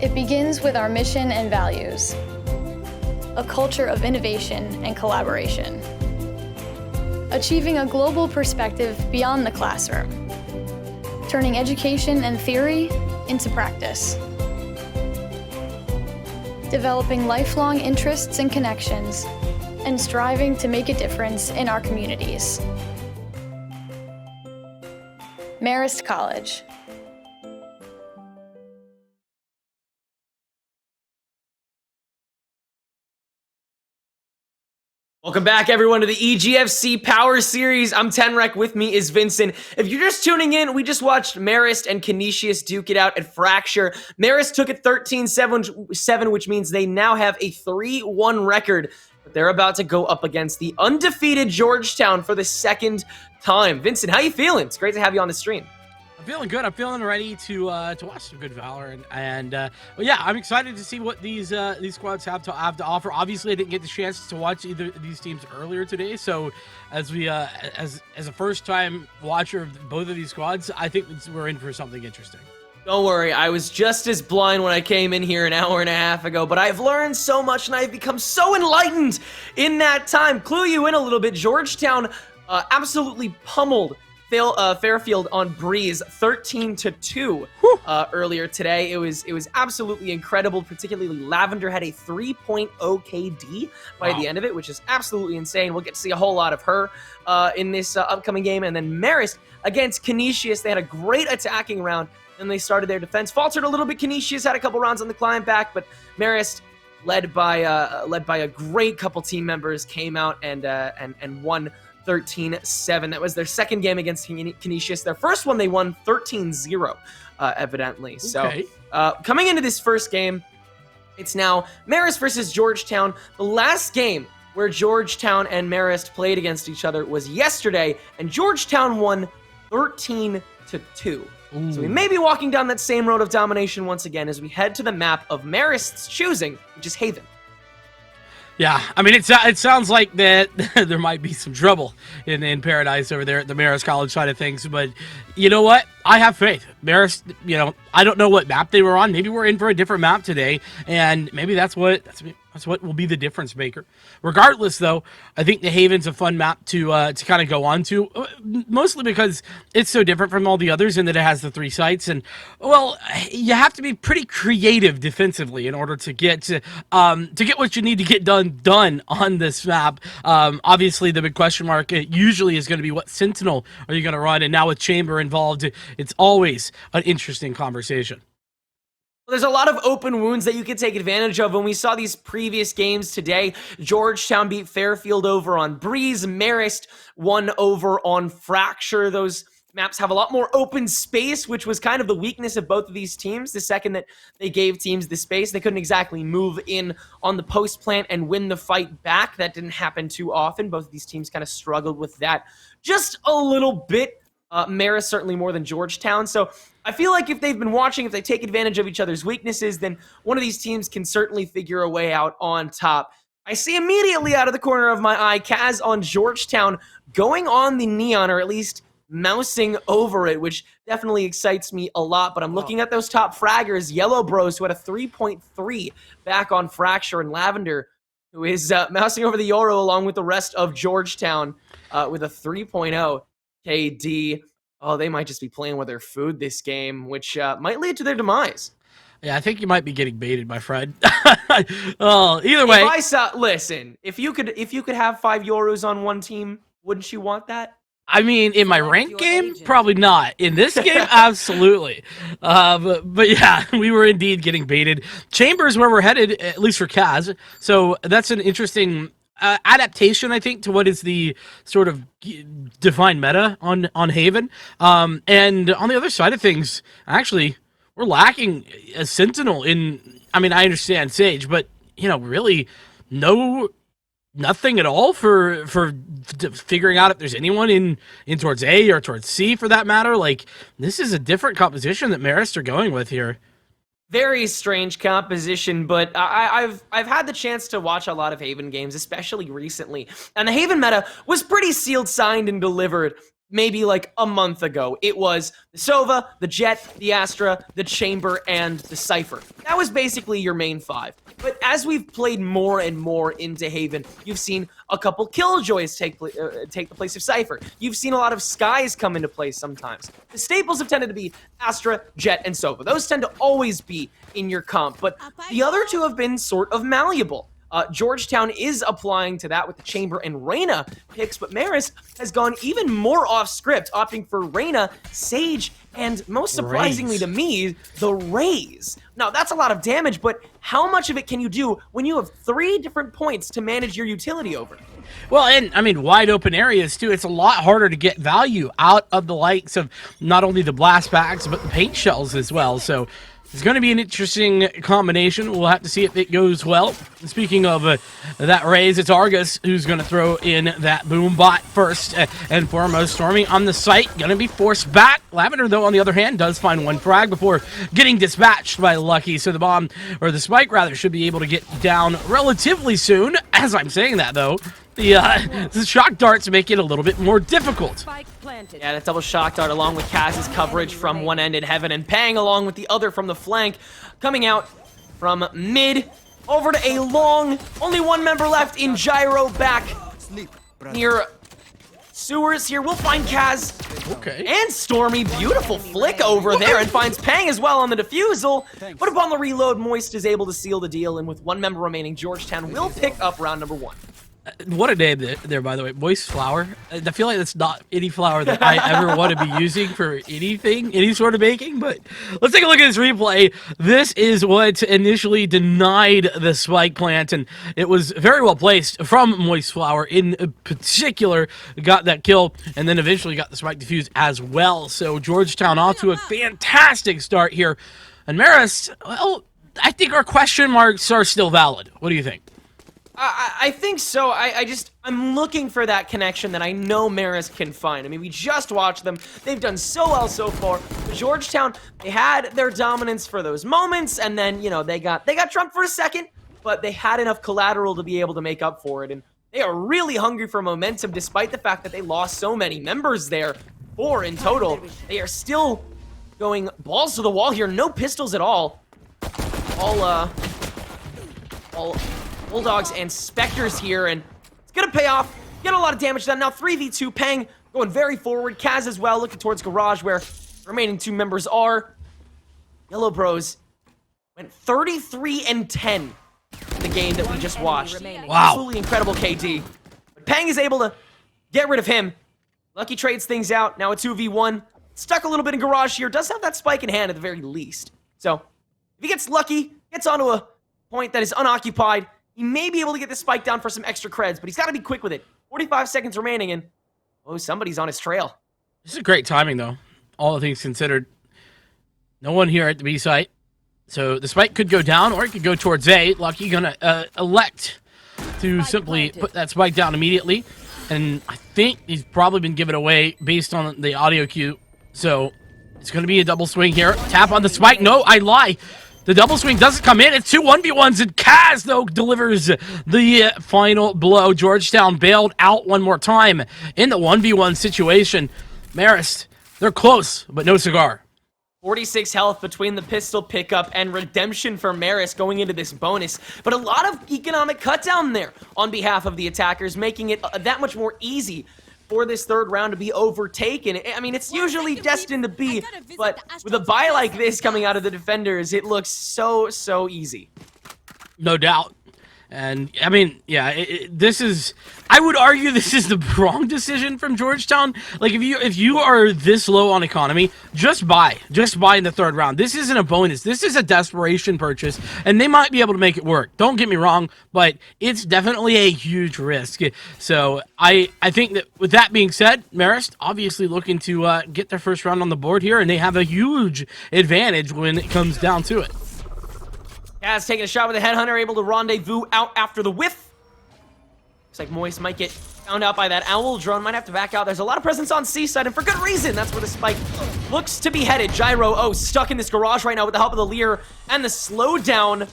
It begins with our mission and values, a culture of innovation and collaboration, achieving a global perspective beyond the classroom, turning education and theory into practice, developing lifelong interests and connections, and striving to make a difference in our communities. Marist College. Welcome back, everyone, to the EGFC Power Series. I'm Tenrek. With me is Vincent. If you're just tuning in, we just watched Marist and Canisius duke it out at Fracture. Marist took it 13-7, which means they now have a 3-1 record. But they're about to go up against the undefeated Georgetown for the second time. Vincent, how you feeling? It's great to have you on the stream. I'm feeling good. I'm feeling ready to watch some good Valorant, and well, yeah, I'm excited to see what these squads have to offer. Obviously, I didn't get the chance to watch either of these teams earlier today, so as we as a first time watcher of both of these squads, I think we're in for something interesting. Don't worry, I was just as blind when I came in here an hour and a half ago, but I've learned so much and I've become so enlightened in that time. Clue you in a little bit, Georgetown absolutely pummeled Fairfield on Breeze 13-2 earlier today. It was absolutely incredible. Particularly Lavender had a 3.0 KD by the end of it, which is absolutely insane. We'll get to see a whole lot of her in this upcoming game. And then Marist against Canisius, they had a great attacking round. Then they started their defense, faltered a little bit. Canisius had a couple rounds on the climb back, but Marist, led by a great couple team members, came out and won 13-7. That was their second game against Canisius. Their first one, they won 13-0, evidently. Okay. So coming into this first game, it's now Marist versus Georgetown. The last game where Georgetown and Marist played against each other was yesterday, and Georgetown won 13-2. So we may be walking down that same road of domination once again as we head to the map of Marist's choosing, which is Haven. Yeah, I mean, it sounds like that there might be some trouble in Paradise over there at the Marist College side of things, but you know what? I have faith. Marist, I don't know what map they were on. Maybe we're in for a different map today, and maybe that's what will be the difference maker. Regardless, though, I think the Haven's a fun map to kind of go on to, mostly because it's so different from all the others in that it has the 3 sites, and well, you have to be pretty creative defensively in order to get what you need to get done on this map. Obviously, the big question mark usually is going to be what Sentinel are you going to run, and now with Chamber involved, it's always an interesting conversation. There's a lot of open wounds that you can take advantage of. When we saw these previous games today, Georgetown beat Fairfield over on Breeze, Marist won over on Fracture. Those maps have a lot more open space, which was kind of the weakness of both of these teams. The second that they gave teams the space, they couldn't exactly move in on the post plant and win the fight back. That didn't happen too often. Both of these teams kind of struggled with that just a little bit. Marist certainly more than Georgetown. So I feel like if they've been watching, if they take advantage of each other's weaknesses, then one of these teams can certainly figure a way out on top. I see immediately out of the corner of my eye, Kaz on Georgetown going on the Neon, or at least mousing over it, which definitely excites me a lot. But I'm looking at those top fraggers, Yellow Bros, who had a 3.3 back on Fracture, and Lavender, who is mousing over the Yoro along with the rest of Georgetown with a 3.0 KD. Oh, they might just be playing with their food this game, which might lead to their demise. Yeah, I think you might be getting baited, my friend. Oh, either way. Listen, if you could have 5 Yorus on one team, wouldn't you want that? I mean, in my ranked game, probably not. In this game, absolutely. But yeah, we were indeed getting baited. Chambers where we're headed, at least for Kaz. So that's an interesting adaptation, I think, to what is the sort of defined meta on Haven. And on the other side of things, actually, we're lacking a Sentinel in, I mean, I understand Sage, but, really nothing at all for figuring out if there's anyone in towards A or towards C for that matter. Like, this is a different composition that Marist are going with here. Very strange composition, but I've had the chance to watch a lot of Haven games, especially recently, and the Haven meta was pretty sealed, signed, and delivered maybe like a month ago, it was the Sova, the Jet, the Astra, the Chamber, and the Cypher. That was basically your main 5. But as we've played more and more into Haven, you've seen a couple Killjoys take the place of Cypher. You've seen a lot of Skies come into play sometimes. The staples have tended to be Astra, Jet, and Sova. Those tend to always be in your comp, but the other 2 have been sort of malleable. Georgetown is applying to that with the Chamber and Reyna picks, but Marist has gone even more off script, opting for Reyna, Sage, and most surprisingly to me, the Raze. Now, that's a lot of damage, but how much of it can you do when you have 3 different points to manage your utility over? Well, and I mean, wide open areas too. It's a lot harder to get value out of the likes of not only the blast packs, but the paint shells as well. So it's going to be an interesting combination. We'll have to see if it goes well. Speaking of that Raze, it's Argus who's going to throw in that boom bot first and foremost. Stormy on the site, going to be forced back. Lavender, though, on the other hand, does find 1 frag before getting dispatched by Lucky. So the bomb, or the spike rather, should be able to get down relatively soon. As I'm saying that, though, the shock darts make it a little bit more difficult. Yeah, that double shock dart along with Kaz's coverage from one end in Heaven and Pang along with the other from the flank. Coming out from mid over to a long, only 1 member left in Gyro back near sewers here. We'll find Kaz. Okay. And Stormy, beautiful flick over there and finds Pang as well on the defusal. But upon the reload, Moist is able to seal the deal, and with 1 member remaining, Georgetown will pick up round number 1. What a name there, by the way. Moist flour. I feel like that's not any flour that I ever want to be using for anything, any sort of baking. But let's take a look at this replay. This is what initially denied the spike plant, and it was very well placed from Moist flour in particular. Got that kill, and then eventually got the spike defused as well. So Georgetown off to a fantastic start here. And Marist, well, I think our question marks are still valid. What do you think? I think so. I'm looking for that connection that I know Marist can find. I mean, we just watched them. They've done so well so far. Georgetown, they had their dominance for those moments, and then, you know, they got trumped for a second, but they had enough collateral to be able to make up for it, and they are really hungry for momentum despite the fact that they lost so many members there. 4 in total. They are still going balls to the wall here. No pistols at all. All Bulldogs and Spectres here, and it's gonna pay off. Get a lot of damage done. Now 3v2, Pang going very forward. Kaz as well, looking towards Garage, where the remaining 2 members are. Yellow Bros went 33 and 10 in the game that we just watched. Wow. Absolutely incredible KD. But Pang is able to get rid of him. Lucky trades things out. Now a 2v1. Stuck a little bit in Garage here. Does have that spike in hand at the very least. So if he gets lucky, gets onto a point that is unoccupied, he may be able to get this spike down for some extra creds, but he's got to be quick with it. 45 seconds remaining, and oh, somebody's on his trail. This is great timing, though, all things considered. No one here at the B site, so the spike could go down, or it could go towards A. Lucky gonna elect to simply put that spike down immediately, and I think he's probably been given away based on the audio cue, so it's gonna be a double swing here. Tap on the spike. No, I lie. The double swing doesn't come in. It's 2 1v1s, and Kaz, though, delivers the final blow. Georgetown bailed out one more time in the 1v1 situation. Marist, they're close, but no cigar. 46 health between the pistol pickup and redemption for Marist going into this bonus. But a lot of economic cut down there on behalf of the attackers, making it that much more easy for this 3rd round to be overtaken. I mean, it's usually destined to be, but with a buy like this coming out of the defenders, it looks so easy. No doubt. And, I mean, yeah, this is... I would argue this is the wrong decision from Georgetown. Like, if you are this low on economy, just buy. Just buy in the 3rd round. This isn't a bonus. This is a desperation purchase, and they might be able to make it work. Don't get me wrong, but it's definitely a huge risk. So, I think that with that being said, Marist obviously looking to get their 1st round on the board here, and they have a huge advantage when it comes down to it. Kaz taking a shot with the Headhunter, able to rendezvous out after the whiff. Looks like Moist might get found out by that Owl drone. Might have to back out. There's a lot of presence on C-side, and for good reason. That's where the spike looks to be headed. Gyro, stuck in this garage right now with the help of the Leer and the slowdown.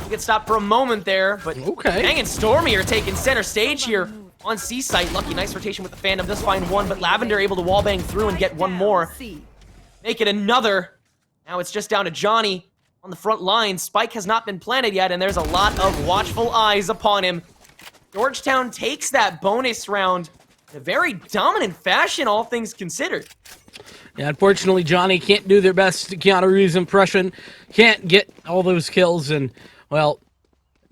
He gets stopped for a moment there, but okay. Pang and Stormy are taking center stage here. on C site. Lucky, nice rotation with the Phantom, does find one, but Lavender able to wallbang through and get one more. Make it another. Now it's just down to Johnny on the front line. Spike has not been planted yet, and there's a lot of watchful eyes upon him. Georgetown takes that bonus round in a very dominant fashion, all things considered. Yeah, unfortunately, Johnny can't do their best Keanu Reeves impression, can't get all those kills, and, well,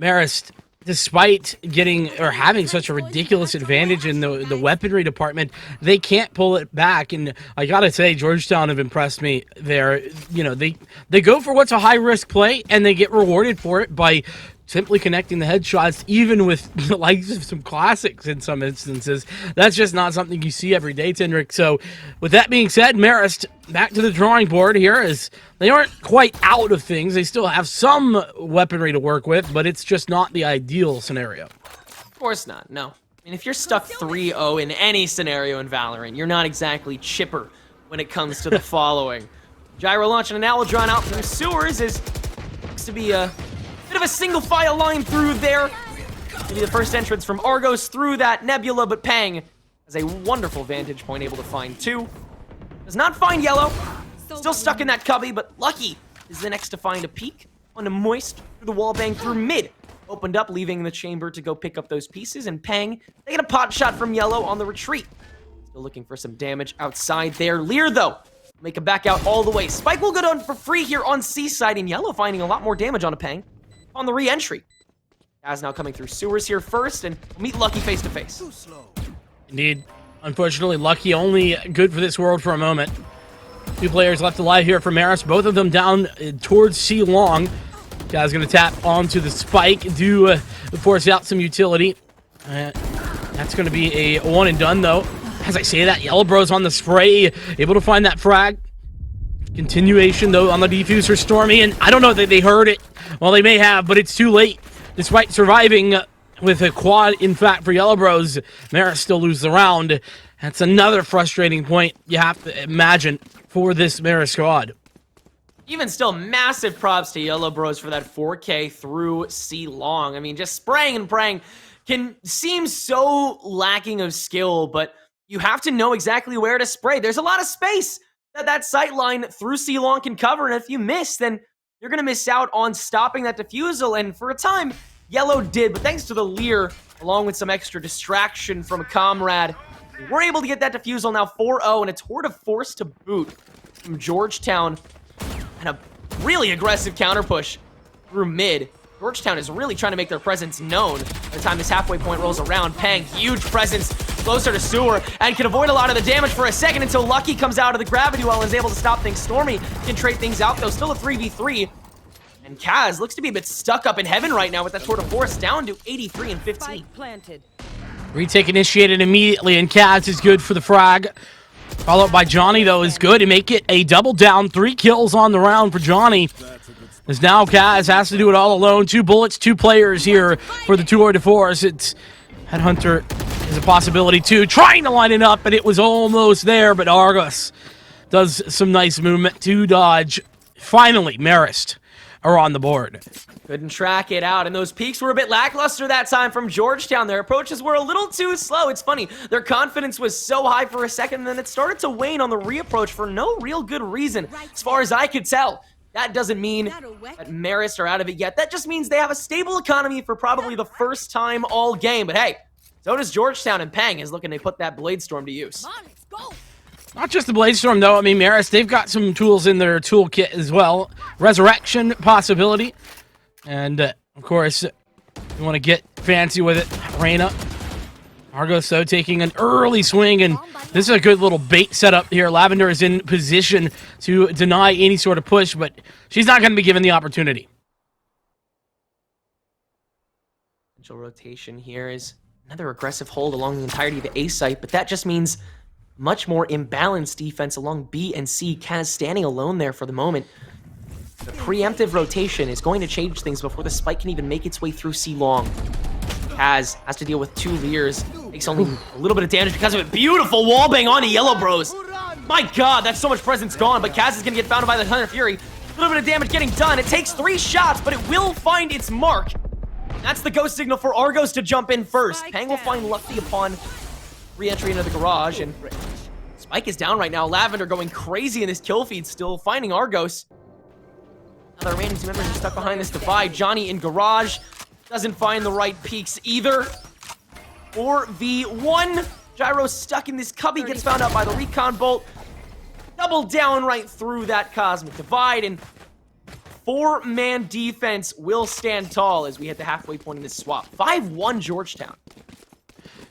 Marist, despite getting or having such a ridiculous advantage in the weaponry department, they can't pull it back. And I gotta say, Georgetown have impressed me there. You know, they go for what's a high-risk play, and they get rewarded for it by simply connecting the headshots, even with the likes of some classics in some instances. That's just not something you see every day, Tindrick. So, with that being said, Marist, back to the drawing board here, as they aren't quite out of things. They still have some weaponry to work with, but it's just not the ideal scenario. Of course not, no. I mean, if you're stuck 3-0 in any scenario in Valorant, you're not exactly chipper when it comes to the following. Gyro launching an owl drawn out through sewers looks to be a bit of a single file line through there. Maybe the first entrance from Argos through that nebula, but Pang has a wonderful vantage point, able to find two. Does not find Yellow. Still stuck in that cubby, but Lucky is the next to find a peek on a Moist through the wall bang through mid. Opened up, leaving the chamber to go pick up those pieces, and Pang, they get a pot shot from Yellow on the retreat. Still looking for some damage outside there. Lear, though, make a back out all the way. Spike will go down for free here on C side, and Yellow finding a lot more damage on a Pang on the re-entry. Kaz now coming through sewers here first, and we'll meet Lucky face to face. Indeed. Unfortunately, Lucky only good for this world for a moment. Two players left alive here for Marist, both of them down towards C long. Guy's gonna tap onto the Spike, do force out some utility. That's gonna be a one and done though. As I say that, Yellow Bro's on the spray, able to find that frag. Continuation though on the defuse for Stormy, and I don't know that they heard it. Well, they may have, but it's too late. Despite surviving with a quad, in fact, for Yellow Bros, Marist still loses the round. That's another frustrating point you have to imagine for this Marist squad. Even still, massive props to Yellow Bros for that 4K through C long. I mean, just spraying and praying can seem so lacking of skill, but you have to know exactly where to spray. There's a lot of space that sight line through C long can cover, and if you miss, then you're going to miss out on stopping that defusal, and for a time, Yellow did, but thanks to the Lear, along with some extra distraction from a comrade, we're able to get that defusal now 4-0, and a tour de force to boot from Georgetown, and a really aggressive counter push through mid. Georgetown is really trying to make their presence known. By the time this halfway point rolls around, Pang, huge presence, closer to sewer, and can avoid a lot of the damage for a second until Lucky comes out of the gravity well and is able to stop things. Stormy can trade things out, though, still a 3v3. And Kaz looks to be a bit stuck up in heaven right now with that tour de force down to 83 and 15. Retake initiated immediately, and Kaz is good for the frag. Followed by Johnny, though, is good to make it a double down. 3 kills on the round for Johnny. As now Kaz has to do it all alone. 2 bullets, 2 players here for the tour de force. It's Headhunter is a possibility too. Trying to line it up, and it was almost there, but Argos does some nice movement to dodge. Finally, Marist are on the board. Couldn't track it out, and those peaks were a bit lackluster that time from Georgetown. Their approaches were a little too slow. It's funny, their confidence was so high for a second, and then it started to wane on the reapproach for no real good reason, as far as I could tell. That doesn't mean that Marist are out of it yet. That just means they have a stable economy for probably the first time all game. But hey, so does Georgetown, and Pang is looking to put that Blade Storm to use. Not just the Blade Storm, though. I mean, Marist, they've got some tools in their toolkit as well. Resurrection possibility. And, of course, you want to get fancy with it. Reyna. Argos, though, taking an early swing, and this is a good little bait setup here. Lavender is in position to deny any sort of push, but she's not going to be given the opportunity. Potential rotation here is another aggressive hold along the entirety of the A site, but that just means much more imbalanced defense along B and C. Kaz standing alone there for the moment. The preemptive rotation is going to change things before the spike can even make its way through C long. Kaz has to deal with 2 Lears. Takes only a little bit of damage because of it. Beautiful wallbang onto Yellow Bros. My god, that's so much presence gone, but Kaz is going to get found by the Thunder Fury. A little bit of damage getting done. It takes 3 shots, but it will find its mark. That's the go signal for Argos to jump in first. Pang will find Lucky upon re-entry into the garage, and Spike is down right now. Lavender going crazy in this kill feed, still finding Argos. Now the remaining two members are stuck behind this divide. Johnny in garage doesn't find the right peaks either. 4v1. Gyro stuck in this cubby, gets found out by the recon bolt. Double down right through that cosmic divide, and 4-man defense will stand tall as we hit the halfway point in this swap. 5-1 Georgetown.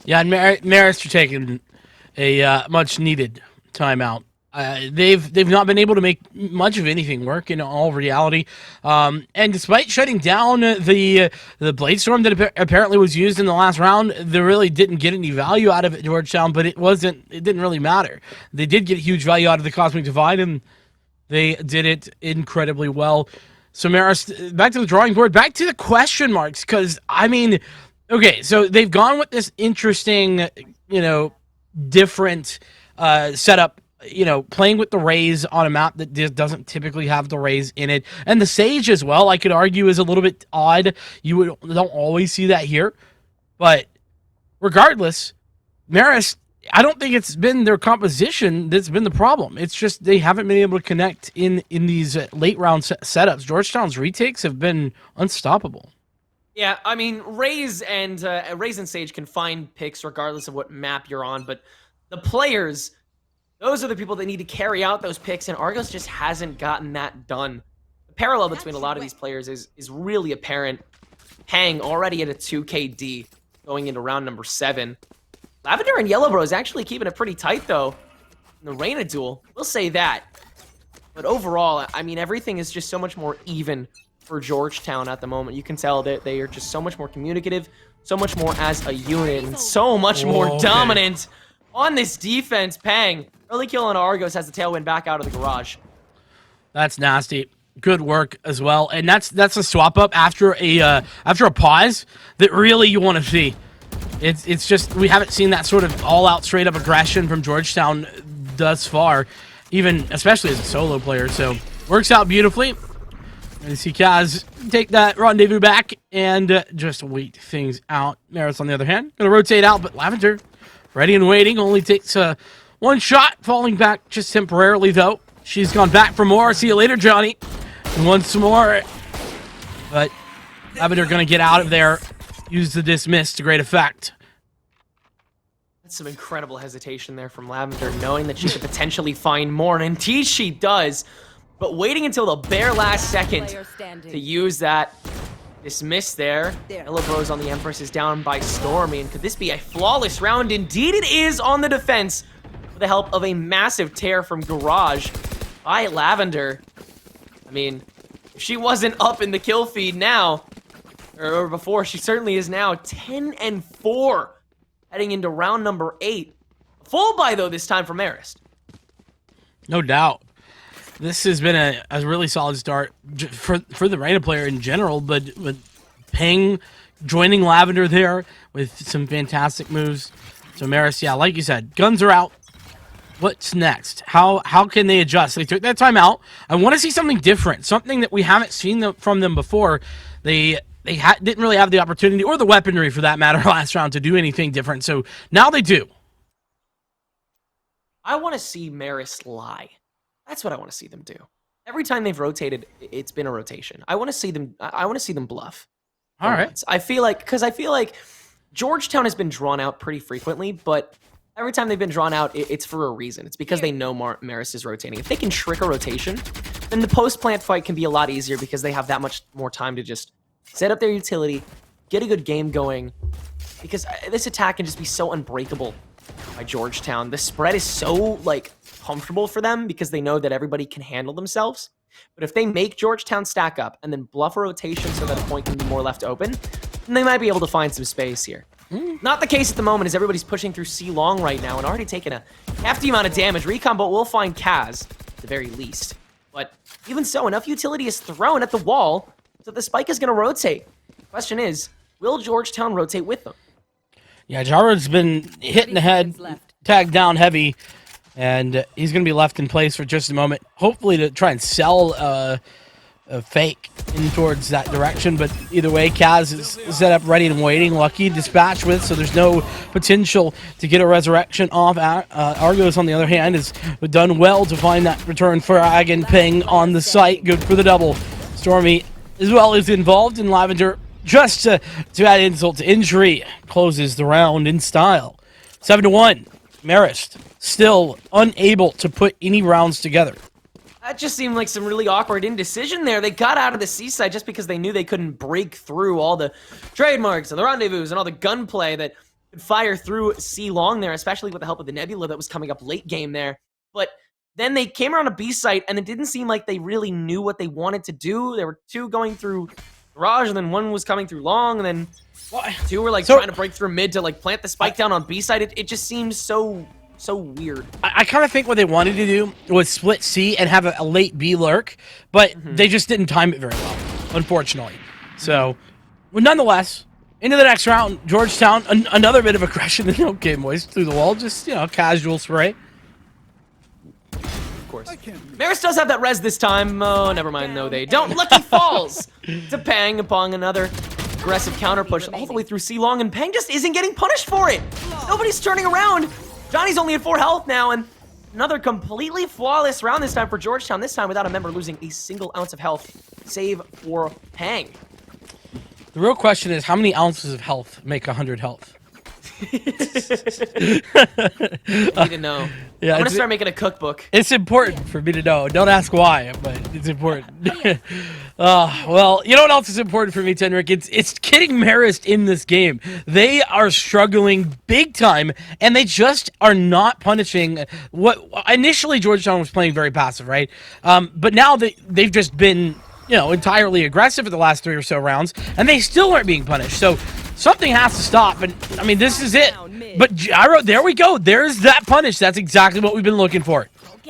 Yeah, and Marist are taking a much needed timeout. They've not been able to make much of anything work in all reality, and despite shutting down the Blade Storm that apparently was used in the last round, they really didn't get any value out of it, Georgetown. But it didn't really matter. They did get huge value out of the Cosmic Divide, and they did it incredibly well. So Marist, back to the drawing board, back to the question marks, because I mean, okay, so they've gone with this interesting, different setup. Playing with the Rays on a map that doesn't typically have the Rays in it. And the Sage as well, I could argue, is a little bit odd. You don't always see that here. But regardless, Marist, I don't think it's been their composition that's been the problem. It's just they haven't been able to connect in these late round setups. Georgetown's retakes have been unstoppable. Yeah, I mean, Rays and Sage can find picks regardless of what map you're on, but the players... those are the people that need to carry out those picks, and Argos just hasn't gotten that done. The parallel between a lot of these players is really apparent. Pang already at a 2 KD going into round number 7. Lavender and Yellowbro is actually keeping it pretty tight, though, in the Reyna duel. We'll say that. But overall, I mean, everything is just so much more even for Georgetown at the moment. You can tell that they are just so much more communicative, so much more as a unit, and so much more dominant on this defense. Pang. Early kill on Argos has the tailwind back out of the garage. That's nasty. Good work as well, and that's a swap up after a pause that really you want to see. It's just we haven't seen that sort of all out straight up aggression from Georgetown thus far, even especially as a solo player. So works out beautifully. And see Kaz take that rendezvous back and just wait things out. Marist on the other hand gonna rotate out, but Lavender ready and waiting. Only takes one shot, falling back just temporarily, though. She's gone back for more. See you later, Johnny. And once more. But Lavender going to get out of there. Use the dismiss to great effect. That's some incredible hesitation there from Lavender, knowing that she could potentially find more. And indeed she does. But waiting until the bare last second to use that dismiss there. Yellow Bros on the Empress is down by Stormy. And could this be a flawless round? Indeed it is on the defense. The help of a massive tear from Garage by Lavender. I mean, if she wasn't up in the kill feed now, or before, she certainly is now. 10-4 heading into round number 8. Full buy, though, this time from Marist. No doubt. This has been a really solid start for the Reyna player in general, but with Pang joining Lavender there with some fantastic moves. So Marist, yeah, like you said, guns are out. What's next? How can they adjust? They took that time out. I want to see something different, something that we haven't seen from them before. They didn't really have the opportunity or the weaponry, for that matter, last round to do anything different. So now they do. I want to see Marist lie. That's what I want to see them do. Every time they've rotated, it's been a rotation. I want to see them. I want to see them bluff. All right. I feel like Georgetown has been drawn out pretty frequently, but every time they've been drawn out, it's for a reason. It's because they know Marist is rotating. If they can trick a rotation, then the post-plant fight can be a lot easier because they have that much more time to just set up their utility, get a good game going, because this attack can just be so unbreakable by Georgetown. The spread is so, comfortable for them because they know that everybody can handle themselves. But if they make Georgetown stack up and then bluff a rotation so that a point can be more left open, then they might be able to find some space here. Not the case at the moment, as everybody's pushing through C long right now and already taking a hefty amount of damage. Recon Bolt will find Kaz, at the very least. But even so, enough utility is thrown at the wall so the spike is going to rotate. The question is, will Georgetown rotate with them? Yeah, Jared's been hit in the head, tagged down heavy, and he's going to be left in place for just a moment, hopefully to try and sell fake in towards that direction, but either way, Kaz is set up ready and waiting. Lucky dispatch with, so there's no potential to get a resurrection off. Argos, on the other hand, has done well to find that return frag and ping on the site. Good for the double. Stormy as well is involved, and Lavender, just to add insult to injury, closes the round in style. 7-1. Marist still unable to put any rounds together. That just seemed like some really awkward indecision there. They got out of the seaside just because they knew they couldn't break through all the trademarks and the rendezvous and all the gunplay that could fire through C long there, especially with the help of the Nebula that was coming up late game there. But then they came around a B site, and it didn't seem like they really knew what they wanted to do. There were two going through garage, and then one was coming through long, and then two were like trying to break through mid to like plant the spike down on B side. It just seemed so weird. I kind of think what they wanted to do was split C and have a late B lurk, but they just didn't time it very well, unfortunately. So, well, nonetheless, into the next round, Georgetown, another bit of aggression. Okay, Moist through the wall, just, casual spray. Of course. Marist does have that res this time. Oh, never mind. No, they don't. Lucky falls to Pang upon another aggressive counter push all the way through C long, and Pang just isn't getting punished for it. Nobody's turning around. Johnny's only at 4 health now, and another completely flawless round this time for Georgetown, this time without a member losing a single ounce of health, save for Pang. The real question is, how many ounces of health make 100 health? I need to know. Yeah, I'm gonna start making a cookbook. It's important for me to know. Don't ask why, but it's important. Well, you know what else is important for me, Tenric? It's getting Marist in this game. They are struggling big time, and they just are not punishing what initially Georgetown was playing very passive, right? But now they've just been, entirely aggressive for the last 3 or so rounds, and they still aren't being punished. So something has to stop, and I mean, this is it. But Gyro, there we go. There's that punish. That's exactly what we've been looking for.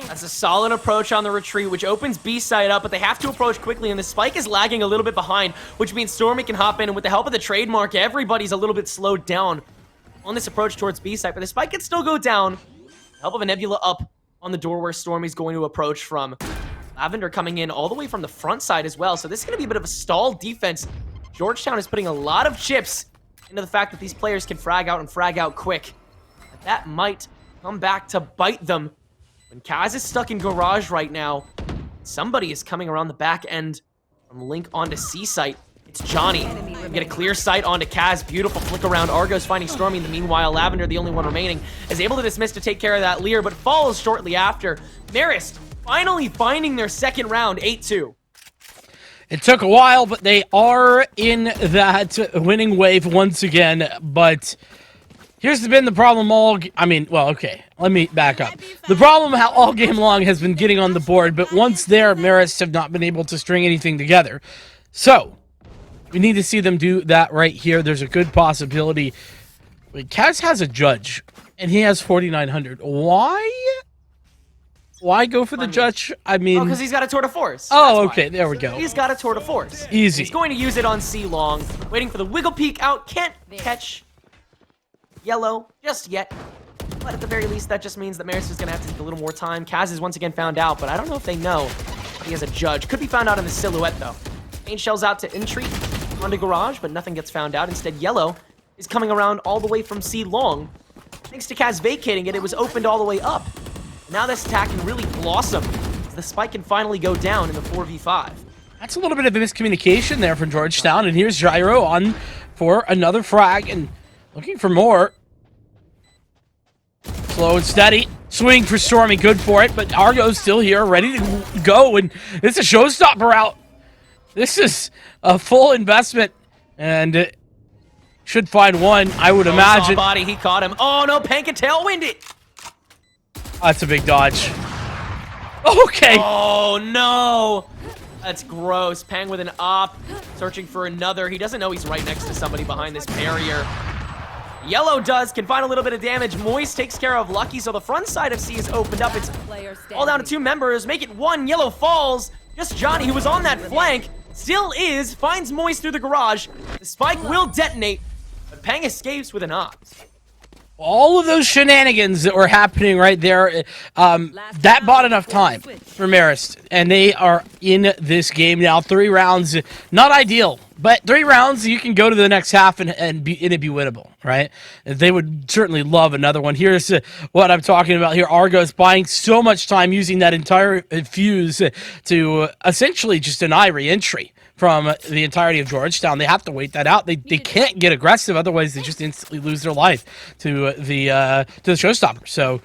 That's a solid approach on the retreat, which opens B side up, but they have to approach quickly, and the spike is lagging a little bit behind, which means Stormy can hop in, and with the help of the trademark, everybody's a little bit slowed down on this approach towards B side, but the spike can still go down. With the help of a Nebula up on the door where Stormy's going to approach from. Lavender coming in all the way from the front side as well, so this is going to be a bit of a stall defense. Georgetown is putting a lot of chips into the fact that these players can frag out and frag out quick. But that might come back to bite them. When Kaz is stuck in garage right now, somebody is coming around the back end from Link onto C site. It's Johnny. Get a clear sight onto Kaz. Beautiful flick around. Argos finding Stormy. In the meanwhile, Lavender, the only one remaining, is able to dismiss to take care of that Lear, but falls shortly after. Marist finally finding their second round, 8-2. It took a while, but they are in that winning wave once again. But here's been the problem okay, let me back up. The problem all game long has been getting on the board, but once there, Marist have not been able to string anything together. So, we need to see them do that right here. There's a good possibility. Kaz has a judge, and he has 4,900. Why go for the judge? I mean... because he's got a tour de force. Oh, okay, there we go. He's got a tour de force. Easy. He's going to use it on C long. Waiting for the wiggle peek out. Can't catch Yellow just yet. But at the very least, that just means that Marist is going to have to take a little more time. Kaz is once again found out, but I don't know if they know he has a judge. Could be found out in the silhouette, though. Main shells out to entreat onto garage, but nothing gets found out. Instead, Yellow is coming around all the way from C long. Thanks to Kaz vacating it, it was opened all the way up. Now this attack can really blossom as the spike can finally go down in the 4v5. That's a little bit of a miscommunication there from Georgetown, and here's Gyro on for another frag and looking for more. Slow and steady. Swing for Stormy, good for it, but Argo's still here, ready to go, and it's a showstopper out. This is a full investment, and it should find one, I would imagine. Body, he caught him. Oh no, Pank and tailwind it. That's a big dodge. Okay. Oh no. That's gross. Pang with an op, searching for another. He doesn't know he's right next to somebody behind this barrier. Yellow can find a little bit of damage. Moist takes care of Lucky, so the front side of C is opened up. It's all down to 2 members. Make it 1. Yellow falls. Just Johnny, who was on that flank, still is. Finds Moist through the garage. The spike will detonate, but Pang escapes with an op. all of those shenanigans that were happening right there, that bought enough time for Marist, and they are in this game now. 3 rounds, not ideal, but 3 rounds, you can go to the next half and it be winnable, right? They would certainly love another one. Here's what I'm talking about here. Argos buying so much time using that entire fuse to essentially just deny re-entry from the entirety of Georgetown. They have to wait that out. They can't get aggressive, otherwise they just instantly lose their life to the showstopper. So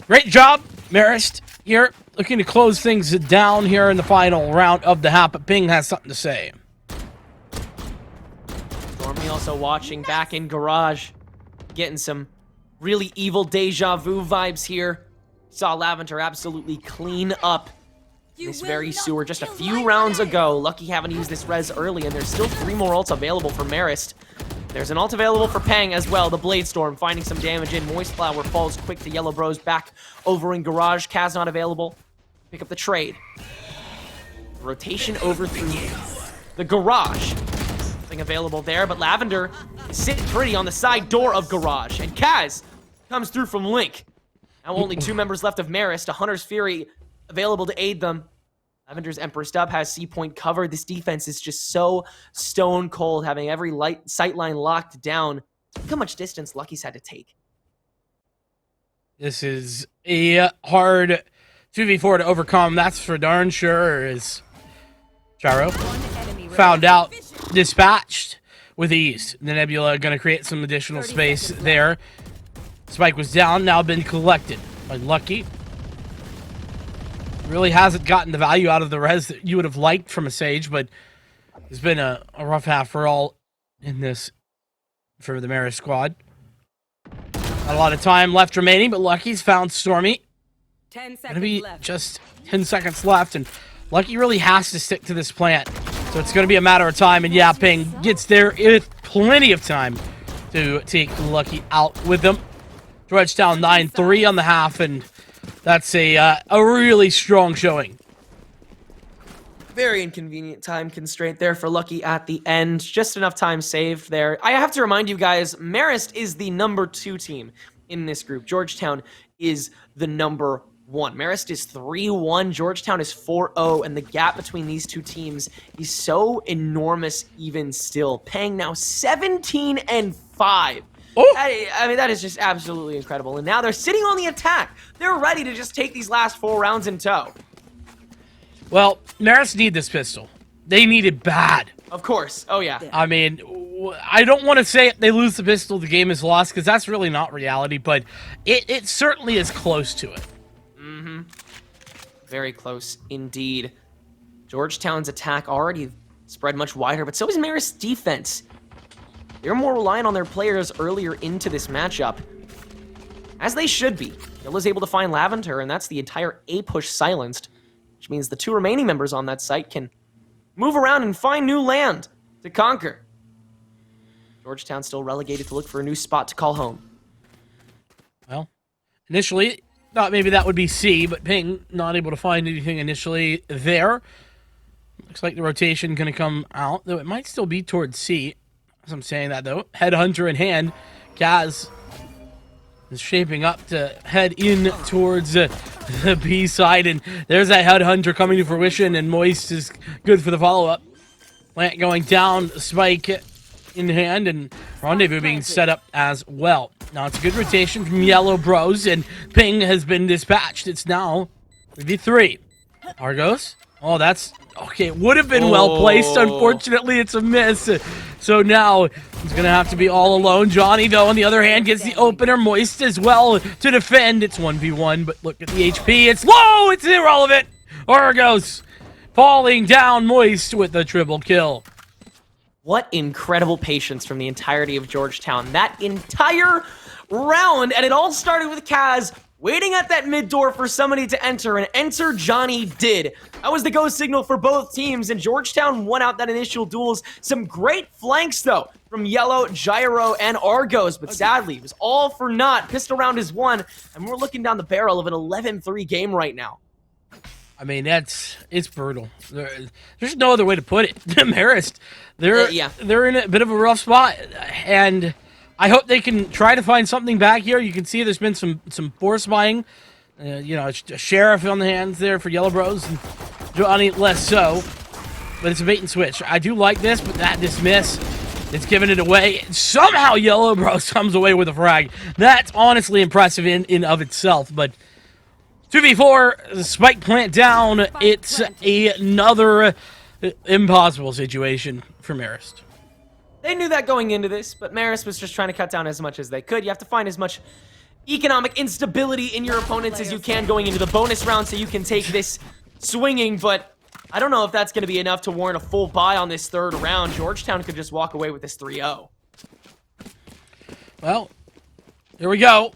great job, Marist, here looking to close things down here in the final round of the half. But Ping has something to say. Stormy also watching back in garage, getting some really evil deja vu vibes here. Saw Lavender absolutely clean up this very sewer just a few rounds ago. Lucky having used this res early, and there's still 3 more ults available for Marist. There's an ult available for Pang as well. The Blade Storm finding some damage in. Moist Flower falls quick to Yellow Bros back over in garage. Kaz not available. Pick up the trade. Rotation over through the garage. Nothing available there, but Lavender is sitting pretty on the side door of garage. And Kaz comes through from Link. Now only 2 members left of Marist. A Hunter's Fury available to aid them. Lavender's Empress Dub has C point covered. This defense is just so stone cold, having every sight line locked down. Look how much distance Lucky's had to take. This is a hard 2v4 to overcome, that's for darn sure, as Gyro found out, dispatched with ease. The Nebula going to create some additional space there. Spike was down, now been collected by Lucky. Really hasn't gotten the value out of the res that you would have liked from a Sage, but it's been a rough half for all in this for the Marist squad. Not a lot of time left remaining, but Lucky's found Stormy. 10 seconds Gonna be left. just 10 seconds left, and Lucky really has to stick to this plant. So it's gonna be a matter of time, and yeah, Ping gets there with plenty of time to take Lucky out with them. Georgetown 9-3 on the half, and that's a really strong showing. Very inconvenient time constraint there for Lucky at the end. Just enough time saved there. I have to remind you guys, Marist is the number 2 team in this group. Georgetown is the number 1. Marist is 3-1, Georgetown is 4-0, and the gap between these 2 teams is so enormous even still. Pang now 17-5. Oh. I mean, that is just absolutely incredible. And now they're sitting on the attack. They're ready to just take these last 4 rounds in tow. Well, Marist need this pistol. They need it bad. Of course. Oh, yeah. I mean, I don't want to say if they lose the pistol, the game is lost, because that's really not reality, but it certainly is close to it. Mm-hmm. Very close indeed. Georgetown's attack already spread much wider, but so is Marist's defense. They're more reliant on their players earlier into this matchup, as they should be. Yellow's able to find Lavender, and that's the entire A push silenced, which means the 2 remaining members on that site can move around and find new land to conquer. Georgetown still relegated to look for a new spot to call home. Well, initially, thought maybe that would be C, but Ping not able to find anything initially there. Looks like the rotation going to come out, though it might still be towards C. As I'm saying that, though, Headhunter in hand, Kaz is shaping up to head in towards the B side, and there's that Headhunter coming to fruition, and Moist is good for the follow-up. Plant going down, Spike in hand, and Rendezvous being set up as well. Now it's a good rotation from Yellow Bros, and Ping has been dispatched. It's now 3v3. Argos. Oh, that's... Okay, it would have been well placed. Unfortunately, it's a miss. So now he's going to have to be all alone. Johnny, though, on the other hand, gets the opener. Moist as well to defend. It's 1v1, but look at the HP. It's low! It's irrelevant! Argos falling down. Moist with the triple kill. What incredible patience from the entirety of Georgetown. That entire round, and it all started with Kaz waiting at that mid door for somebody to enter, and enter Johnny did. That was the go signal for both teams, and Georgetown won out that initial duels. Some great flanks, though, from Yellow, Gyro, and Argos, but sadly, it was all for naught. Pistol round is won, and we're looking down the barrel of an 11-3 game right now. I mean, it's brutal. There's no other way to put it. Marist, they're in a bit of a rough spot, and I hope they can try to find something back here. You can see there's been some force buying. You know, a sheriff on the hands there for Yellow Bros, and Johnny less so. But it's a bait and switch. I do like this, but that dismiss, it's giving it away. Somehow Yellow Bros comes away with a frag. That's honestly impressive in of itself. But 2v4, the spike plant down. It's another impossible situation for Marist. They knew that going into this, but Marist was just trying to cut down as much as they could. You have to find as much economic instability in your opponents as you can going into the bonus round so you can take this swinging, but I don't know if that's going to be enough to warrant a full buy on this third round. Georgetown could just walk away with this 3-0. Well, here we go.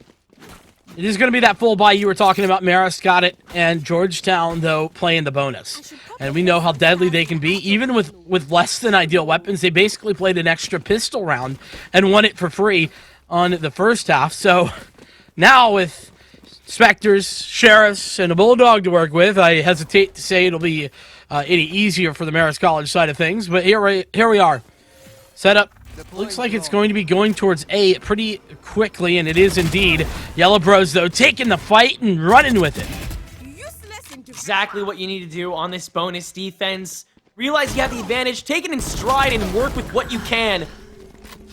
It is going to be that full buy you were talking about. Marist got it, and Georgetown, though, playing the bonus. And we know how deadly they can be. Even with less than ideal weapons, they basically played an extra pistol round and won it for free on the first half. So now with Spectres, Sheriffs, and a Bulldog to work with, I hesitate to say it'll be any easier for the Marist College side of things. But here we are. Setup. Looks like it's going to be going towards A pretty quickly, and it is indeed. Yellow Bros, though, taking the fight and running with it. Exactly what you need to do on this bonus defense. Realize you have the advantage, take it in stride, and work with what you can.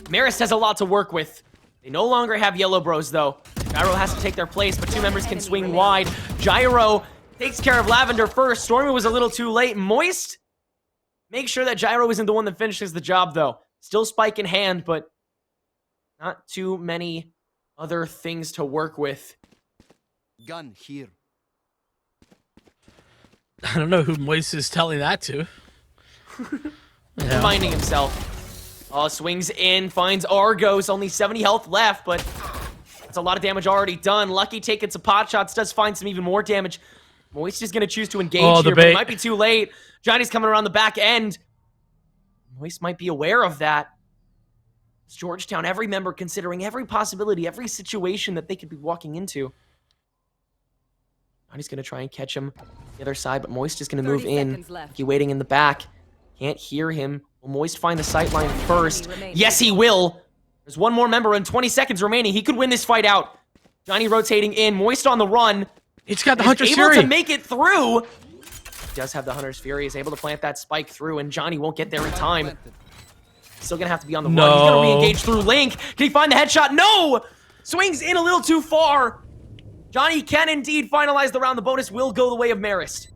Marist has a lot to work with. They no longer have Yellow Bros, though. Gyro has to take their place, but two members can swing wide. Gyro takes care of Lavender first. Stormy was a little too late. Moist, make sure that Gyro isn't the one that finishes the job, though. Still spike in hand, but not too many other things to work with. Gun here. I don't know who Moist is telling that to. Reminding himself. Oh, swings in, finds Argos. Only 70 health left, but that's a lot of damage already done. Lucky taking some pot shots, does find some even more damage. Moist is going to choose to engage here, but it might be too late. Johnny's coming around the back end. Moist might be aware of that. It's Georgetown, every member considering every possibility, every situation that they could be walking into. Johnny's going to try and catch him on the other side, but Moist is going to move in. He waiting in the back. Can't hear him. Will Moist find the sight line first? Yes, he will. There's one more member and 20 seconds remaining. He could win this fight out. Johnny rotating in. Moist on the run. He's got the Hunter's Fury. Fury. To make it through. He does have the Hunter's Fury. He's able to plant that spike through, and Johnny won't get there in time. Still gonna have to be on the run. He's gonna re-engage through Link. Can he find the headshot? No! Swings in a little too far. Johnny can indeed finalize the round. The bonus will go the way of Marist.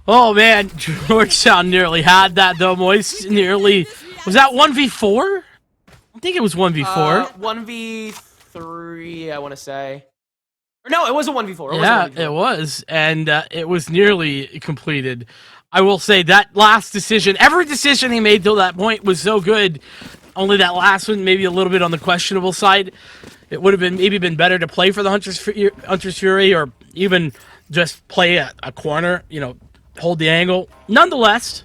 Oh man, Georgetown nearly had that though. Moist nearly. Was that 1v4? I think it was 1v4. 1v3, I want to say. Or no, it was a 1v4. It was. And it was nearly completed. I will say that last decision, every decision he made till that point was so good. Only that last one, maybe a little bit on the questionable side. It would have been maybe been better to play for the Hunter's Fury or even just play a corner, you know, hold the angle. Nonetheless,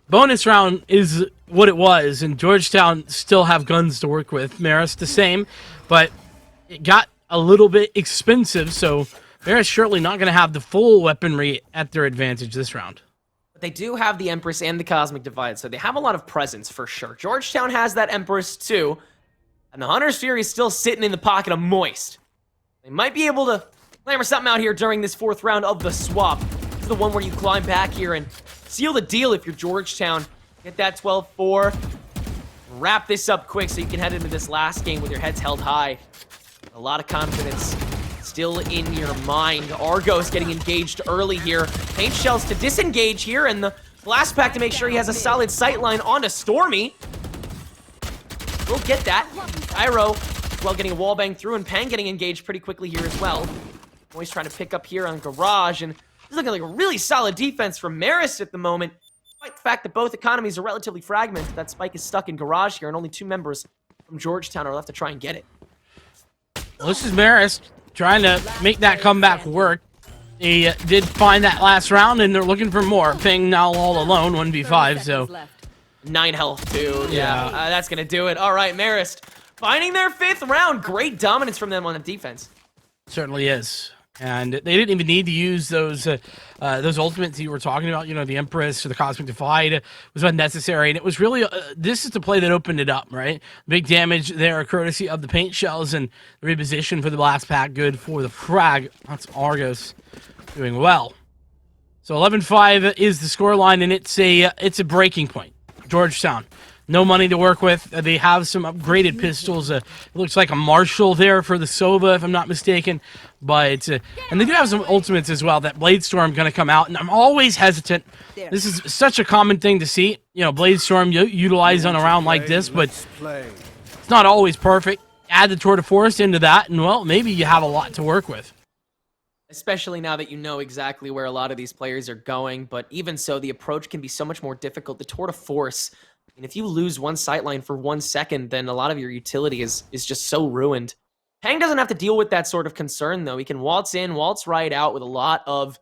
bonus round is what it was, and Georgetown still have guns to work with. Marist the same, but it got a little bit expensive, so Marist surely not going to have the full weaponry at their advantage this round. But they do have the Empress and the Cosmic Divide, so they have a lot of presence for sure. Georgetown has that Empress too, and the Hunter's Fury is still sitting in the pocket of Moist. They might be able to clamor something out here during this fourth round of the swap. This is the one where you climb back here and seal the deal if you're Georgetown. Get that 12-4. Wrap this up quick so you can head into this last game with your heads held high. A lot of confidence still in your mind. Argos getting engaged early here. Paint shells to disengage here, and the blast pack to make sure he has a solid sight line onto Stormy. We'll get that. Gyro, well, getting a wall bang through, and Pang getting engaged pretty quickly here as well. Always trying to pick up here on Garage, and it's looking like a really solid defense from Marist at the moment. Despite the fact that both economies are relatively fragmented, that spike is stuck in Garage here, and only two members from Georgetown are left to try and get it. Well, this is Marist trying to make that comeback work. He did find that last round, and they're looking for more. Ping now all alone, 1v5, so 9 health, dude. Yeah, that's going to do it. All right, Marist finding their 5th round. Great dominance from them on the defense. certainly is. And they didn't even need to use those ultimates you were talking about. You know, the Empress or the Cosmic Divide was unnecessary. And it was really, this is the play that opened it up, right? Big damage there, courtesy of the paint shells and the reposition for the blast pack. Good for the frag. That's Argos doing well. So 11-5 is the scoreline, and it's a breaking point. Georgetown. No money to work with. They have some upgraded pistols. It looks like a Marshall there for the Sova, if I'm not mistaken. But and they do have some ultimates as well. That Bladestorm going to come out, and I'm always hesitant. This is such a common thing to see. You know, Bladestorm utilized on a round like this, but it's not always perfect. Add the Tour de Force into that, and well, maybe you have a lot to work with. Especially now that you know exactly where a lot of these players are going, but even so, the approach can be so much more difficult. The Tour de Force, and if you lose one sightline for 1 second, then a lot of your utility is just so ruined. Pang doesn't have to deal with that sort of concern, though. He can waltz in, waltz right out with a lot of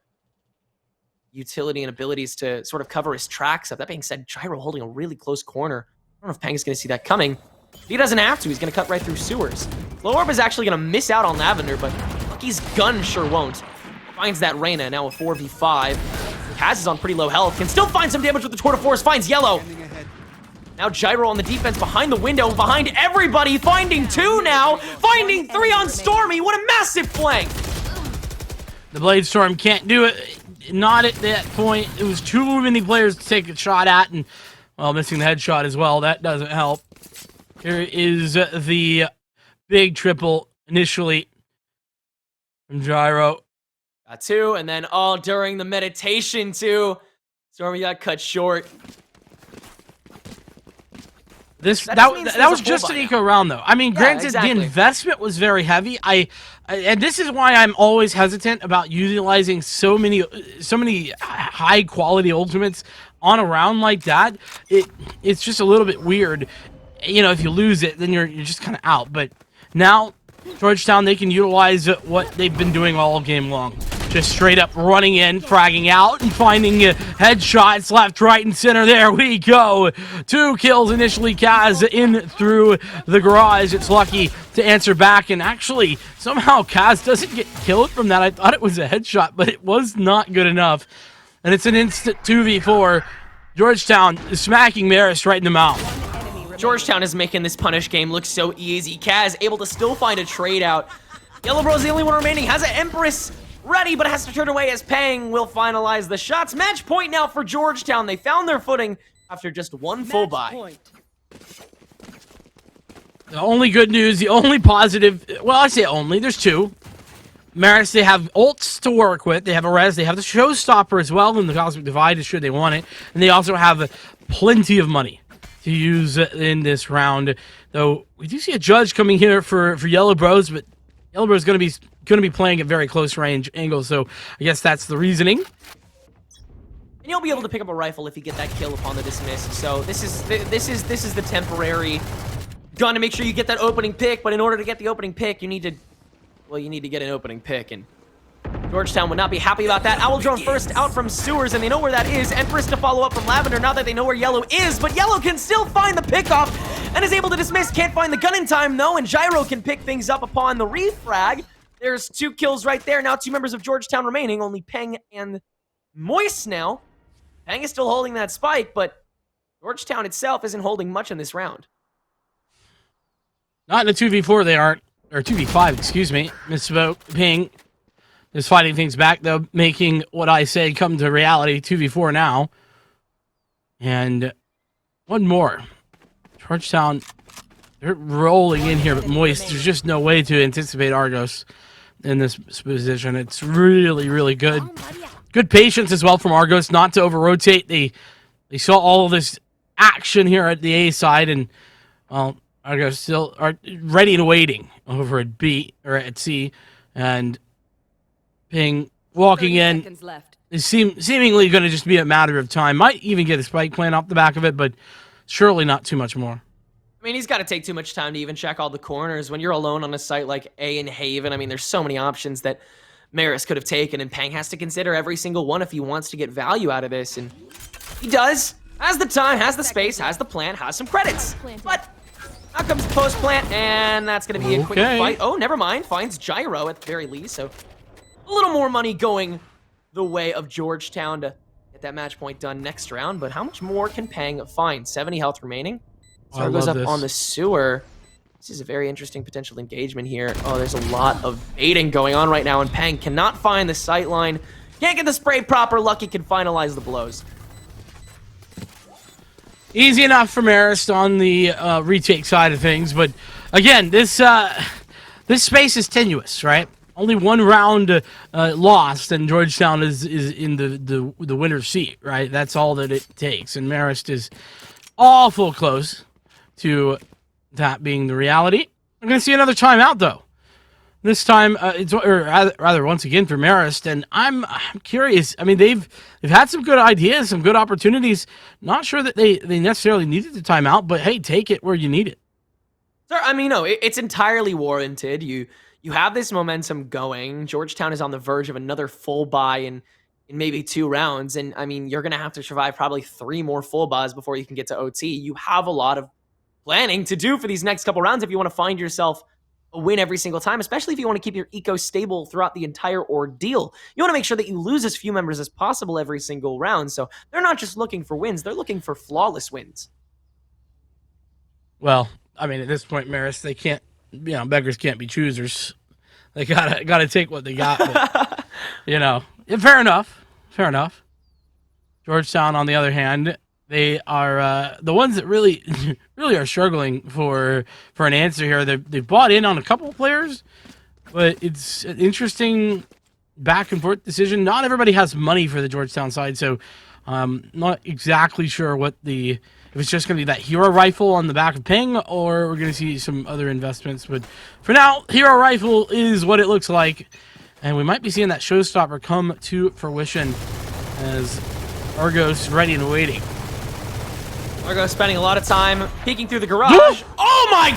utility and abilities to sort of cover his tracks up. That being said, Gyro holding a really close corner. I don't know if Pang is going to see that coming. He doesn't have to. He's going to cut right through sewers. Low Orb is actually going to miss out on Lavender, but Lucky's gun sure won't. Finds that Reyna, now a 4v5. Kaz is on pretty low health. Can still find some damage with the Tour de Force. Finds Yellow. Now Gyro on the defense behind the window, behind everybody. Finding 2 now. Finding 3 on Stormy. What a massive flank. The Bladestorm can't do it. Not at that point. It was too many players to take a shot at, and, well, missing the headshot as well. That doesn't help. Here is the big triple initially from Gyro. Got 2, and then all during the meditation, too. Stormy got cut short. That was just an eco round, though. I mean, granted, exactly. The investment was very heavy. And this is why I'm always hesitant about utilizing so many high quality ultimates on a round like that. It's just a little bit weird. You know, if you lose it, then you're just kind of out. But now, Georgetown, they can utilize what they've been doing all game long. Just straight up running in, fragging out, and finding headshots left, right, and center. There we go. 2 kills initially. Kaz in through the garage. It's Lucky to answer back, and actually, somehow Kaz doesn't get killed from that. I thought it was a headshot, but it was not good enough. And it's an instant 2v4. Georgetown is smacking Marist right in the mouth. Georgetown is making this punish game look so easy. Kaz able to still find a trade out. Yellow Bro's the only one remaining. Has an Empress ready, but has to turn away as Pang will finalize the shots. Match point now for Georgetown. They found their footing after just 1 full buy. The only good news, the only positive, well, I say only, there's 2. Marist, they have ults to work with. They have a res, they have the showstopper as well, and the Cosmic Divide should they want it. And they also have plenty of money to use in this round. Though we do see a judge coming here for Yellow Bros, but Yellow Bros going to be playing at very close range angles, so I guess that's the reasoning. And you'll be able to pick up a rifle if you get that kill upon the dismiss. So this is the temporary gun to make sure you get that opening pick. But in order to get the opening pick, you need to get an opening pick, and Georgetown would not be happy about that. Owl Drone first out from sewers, and they know where that is. Empress to follow up from Lavender, now that they know where Yellow is, but Yellow can still find the pickoff and is able to dismiss. Can't find the gun in time, though, and Gyro can pick things up upon the refrag. There's 2 kills right there. Now 2 members of Georgetown remaining, only Peng and Moist now. Peng is still holding that spike, but Georgetown itself isn't holding much in this round. Not in a 2v4 they aren't, or 2v5, excuse me. Misspoke. Ping is fighting things back, though, making what I said come to reality. 2v4 now. And one more. Georgetown, they're rolling in here, but Moist, there's just no way to anticipate Argos in this position. It's really, really good. Good patience as well from Argos not to over-rotate. They saw all of this action here at the A side, and, well, Argos still are ready and waiting over at B, or at C, and Ping walking in is seemingly going to just be a matter of time. Might even get a spike plan off the back of it, but surely not too much more. I mean, he's got to take too much time to even check all the corners. When you're alone on a site like A and Haven, I mean, there's so many options that Marist could have taken, and Pang has to consider every single one if he wants to get value out of this, and he does. Has the time, has the space, has the plan, has some credits. But now comes the post plant, and that's going to be a quick fight. Oh, never mind. Finds Gyro at the very least, so a A little more money going the way of Georgetown to get that match point done next round, but how much more can Pang find? 70 health remaining. So goes up on the sewer. This is a very interesting potential engagement here. Oh, there's a lot of baiting going on right now, and Pang cannot find the sight line. Can't get the spray proper. Lucky can finalize the blows. Easy enough for Marist on the retake side of things, but again, this space is tenuous, right? Only one round lost, and Georgetown is in the winner's seat, right? That's all that it takes, and Marist is awful close to that being the reality. I'm going to see another timeout, though. This time, rather once again for Marist, and I'm curious. I mean, they've had some good ideas, some good opportunities. Not sure that they necessarily needed the timeout, but hey, take it where you need it. Sir, I mean, no, it's entirely warranted. You have this momentum going. Georgetown is on the verge of another full buy in maybe 2 rounds, and I mean, you're going to have to survive probably 3 more full buys before you can get to OT. You have a lot of planning to do for these next couple rounds if you want to find yourself a win every single time, especially if you want to keep your eco stable throughout the entire ordeal. You want to make sure that you lose as few members as possible every single round, so they're not just looking for wins, they're looking for flawless wins. Well, I mean, at this point, Marist, they can't, beggars can't be choosers. They gotta take what they got. But, fair enough. Fair enough. Georgetown, on the other hand, they are the ones that really are struggling for an answer here. They've bought in on a couple of players, but it's an interesting back and forth decision. Not everybody has money for the Georgetown side, so not exactly sure if it's just going to be that hero rifle on the back of Ping, or we're going to see some other investments. But for now, hero rifle is what it looks like, and we might be seeing that showstopper come to fruition as Argos ready and waiting. Argos spending a lot of time peeking through the garage. Oh my!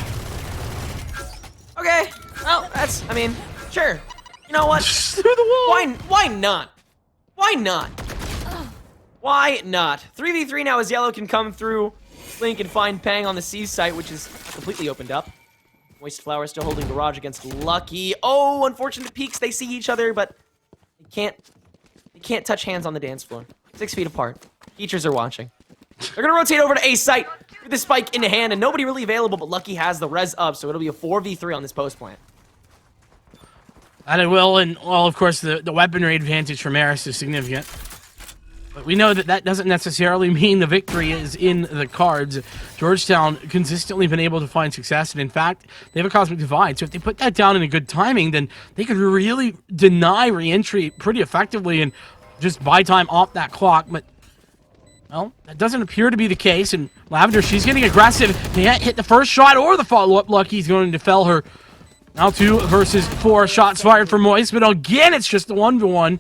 Okay, well, sure. You know what? Through the wall. Why not? Why not? Why not? 3v3 now as Yellow can come through. Link and find Pang on the C site, which is completely opened up. Moist Flower still holding Garage against Lucky. Oh, unfortunate peaks. They see each other, but they can't touch hands on the dance floor. 6 feet apart. Teachers are watching. They're going to rotate over to A site with the spike in hand, and nobody really available, but Lucky has the res up, so it'll be a 4v3 on this post plant. And it will, and well, of course, the weaponry advantage for Marist is significant. But we know that doesn't necessarily mean the victory is in the cards. Georgetown consistently been able to find success, and in fact, they have a Cosmic Divide. So if they put that down in a good timing, then they could really deny re-entry pretty effectively and just buy time off that clock. But, well, that doesn't appear to be the case. And Lavender, she's getting aggressive. Can't hit the first shot or the follow-up. Lucky's going to fell her. Now 2 versus 4 shots fired for Moist. But again, it's just a 1v1.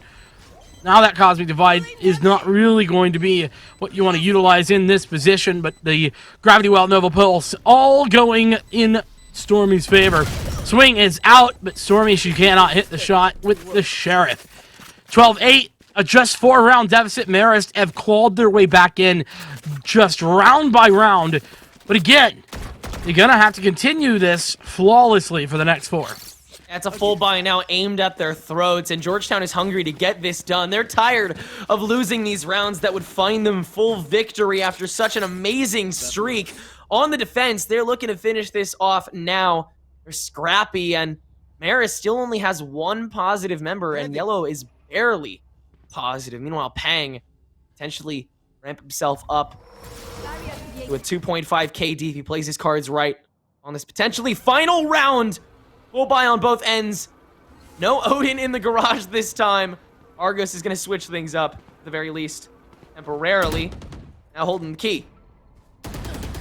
Now that Cosmic Divide is not really going to be what you want to utilize in this position, but the Gravity Well, Nova Pulse, all going in Stormy's favor. Swing is out, but Stormy, she cannot hit the shot with the Sheriff. 12-8, a just 4-round deficit. Marist have clawed their way back in just round by round. But again, they're going to have to continue this flawlessly for the next 4. That's a full buy now aimed at their throats, and Georgetown is hungry to get this done. They're tired of losing these rounds that would find them full victory after such an amazing streak. On the defense, they're looking to finish this off now. They're scrappy, and Marist still only has 1 positive member, and Yellow is barely positive. Meanwhile, Pang potentially ramp himself up to a 2.5 KD if he plays his cards right on this potentially final round. Full buy on both ends. No Odin in the garage this time. Argos is going to switch things up, at the very least, temporarily. Now holding the key.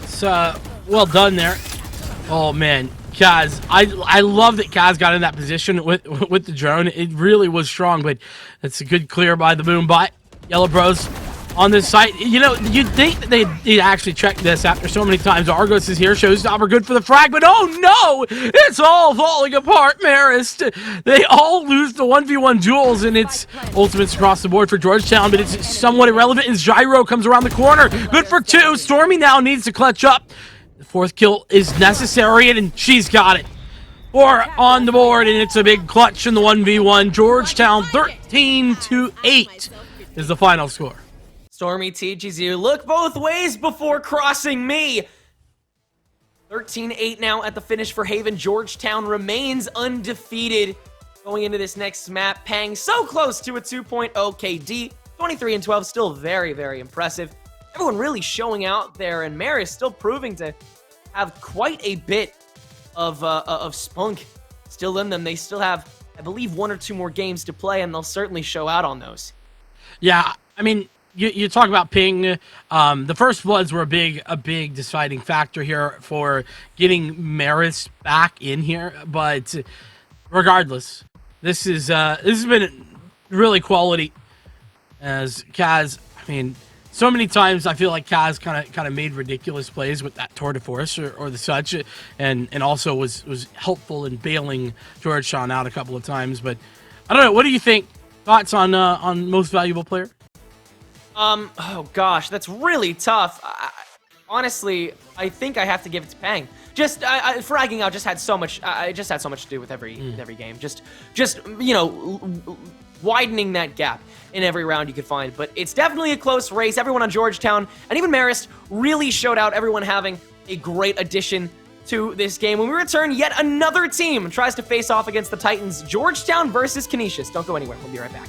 It's well done there. Oh, man. Kaz, I love that Kaz got in that position with the drone. It really was strong, but it's a good clear by the boom bot. Yellow Bros on this site. You know, you'd think that they'd actually check this after so many times. Argos is here. Showstopper good for the frag, but oh no! It's all falling apart, Marist. They all lose the 1v1 duels, and it's ultimates across the board for Georgetown, but it's somewhat irrelevant as Gyro comes around the corner. Good for 2. Stormy now needs to clutch up. The 4th kill is necessary, and she's got it. 4 on the board, and it's a big clutch in the 1v1. Georgetown 13-8 is the final score. Stormy teaches you, look both ways before crossing me. 13-8 now at the finish for Haven. Georgetown remains undefeated going into this next map. Pang so close to a 2.0 KD. 23-12, still very, very impressive. Everyone really showing out there, and Marist still proving to have quite a bit of spunk still in them. They still have, I believe, 1 or 2 more games to play, and they'll certainly show out on those. Yeah, I mean, you talk about ping. The first bloods were a big deciding factor here for getting Marist back in here. But regardless, this has been really quality. As Kaz, I mean, so many times I feel like Kaz kind of made ridiculous plays with that tour de force or the such, and also was helpful in bailing Georgetown out a couple of times. But I don't know. What do you think? Thoughts on most valuable player? Oh gosh, that's really tough. Honestly, I think I have to give it to Pang. Just fragging out just had so much. It just had so much to do with every game. Just you know, widening that gap in every round you could find. But it's definitely a close race. Everyone on Georgetown and even Marist really showed out. Everyone having a great addition to this game. When we return, yet another team tries to face off against the Titans. Georgetown versus Canisius. Don't go anywhere. We'll be right back.